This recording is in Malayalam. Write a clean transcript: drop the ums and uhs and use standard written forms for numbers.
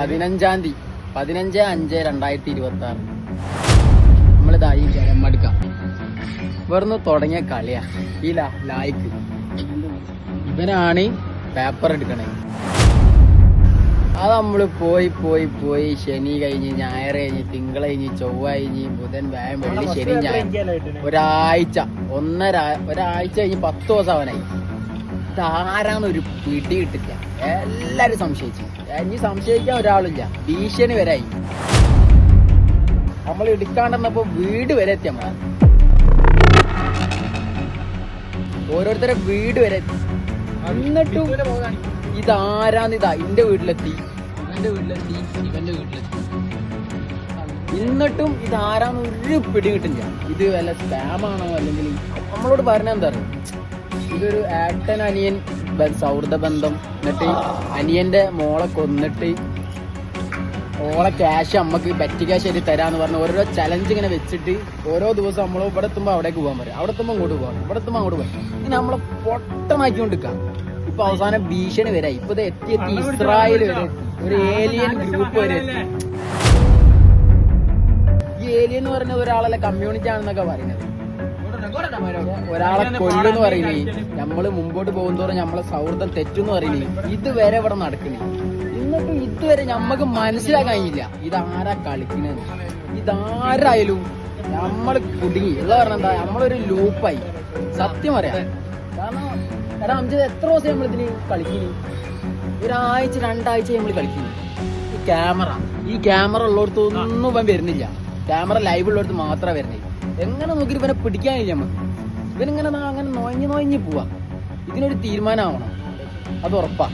15/5/2026 നമ്മളിതായി ജലമടുക്ക ഇവിടുന്ന് തുടങ്ങിയ കളിയാ ഈ ലായ്ക്ക് ഇവനാണ് പേപ്പർ എടുക്കണേ. അത് നമ്മള് പോയി ശനി കഴിഞ്ഞ് ഞായർ കഴിഞ്ഞ് തിങ്കൾ കഴിഞ്ഞ് ചൊവ്വ കഴിഞ്ഞ് ബുധൻ വ്യാഴം വെള്ളി ശനി ഞായർ ഒരാഴ്ച കഴിഞ്ഞ് 10 ദിവസം അവനായി. ഇതാരാന്നൊരു പിടി കിട്ടില്ല. എല്ലാരും സംശയിച്ചു. ഇനി സംശയിക്കാൻ ഒരാളില്ല. ഭീഷണി വരായി. നമ്മൾ എടുക്കാണ്ടെന്നപ്പോ വീട് വരെ എത്തി. നമ്മൾ ഓരോരുത്തരെ വീട് വരെ എത്തി. എന്നിട്ടും ഇതാരാന്നിതാ എന്റെ വീട്ടിലെത്തി, ഇവന്റെ വീട്ടിലെത്തി, ഇവന്റെ വീട്ടിലെത്തി. എന്നിട്ടും ഇതാരാന്ന് ഒരു പിടി കിട്ടില്ല. ഇത് വല്ല സ്പാമാണോ അല്ലെങ്കിൽ നമ്മളോട് പറഞ്ഞ എന്താ പറയുക, ഇതൊരു ഏട്ടൻ അനിയൻ സൗഹൃദ ബന്ധം. എന്നിട്ട് അനിയന്റെ മോളെ കൊന്നിട്ട് ഓളെ ക്യാഷ് അമ്മക്ക് ബെറ്റ് ക്യാഷ് ആയിട്ട് തരാന്ന് പറഞ്ഞ് ഓരോ ചലഞ്ച് ഇങ്ങനെ വെച്ചിട്ട് ഓരോ ദിവസം നമ്മൾ ഇവിടെ എത്തുമ്പോ അവിടേക്ക് പോകാൻ പറയും, അവിടെ എത്തുമ്പോ അങ്ങോട്ട് പോകാം, ഇവിടെ എത്തുമ്പോ അങ്ങോട്ട് പോകാം. ഇനി നമ്മളെ പൊട്ടമാക്കിക്കൊണ്ടിരിക്കാം. ഇപ്പൊ അവസാനം ഭീഷണി വരായി. ഇപ്പൊ എത്തി ഇസ്രായേൽ വരെ എത്തി, ഒരു ഏലിയൻ ഗ്രൂപ്പ് വരെ എത്തി. ഈ ഏലിയൻ എന്ന് പറയുന്നത് ഒരാളല്ല, കമ്മ്യൂണിറ്റി ആണെന്നൊക്കെ പറയുന്നത്. ഒരാളെ കൊല്ലുന്ന് പറയുന്നേ, നമ്മള് മുമ്പോട്ട് പോകുന്നതോറും നമ്മളെ സൗഹൃദം തെറ്റെന്ന് പറയുന്നേ, ഇതുവരെ ഇവിടെ നടക്കണേ. എന്നിട്ടും ഇതുവരെ നമ്മക്ക് മനസ്സിലാക്കാൻ കഴിഞ്ഞില്ല ഇതാരാ കളിക്കുന്നത്. ഇതാരായാലും നമ്മള് കുടുങ്ങി ഉള്ള പറഞ്ഞ എന്താ, നമ്മളൊരു ലൂപ്പായി. സത്യം പറയാം. കാരണം എടാ അഞ്ച് എത്ര ദിവസം നമ്മളിതിന് കളിക്കുന്നു? 1 2 ആഴ്ച നമ്മൾ കളിക്കുന്നു. ഈ ക്യാമറ ഉള്ളിടത്തൊന്നും ഇവൻ വരുന്നില്ല. ക്യാമറ ലൈവ് ഉള്ളിടത്ത് മാത്രമേ വരുന്നില്ല. എങ്ങനെ നോക്കിയിട്ട് ഇവനെ പിടിക്കാനില്ല നമുക്ക്. ഇവനിങ്ങനെ അങ്ങനെ നോഞ്ഞ് പോവാ. ഇതിനൊരു തീരുമാനമാവണം, അത് ഉറപ്പാ.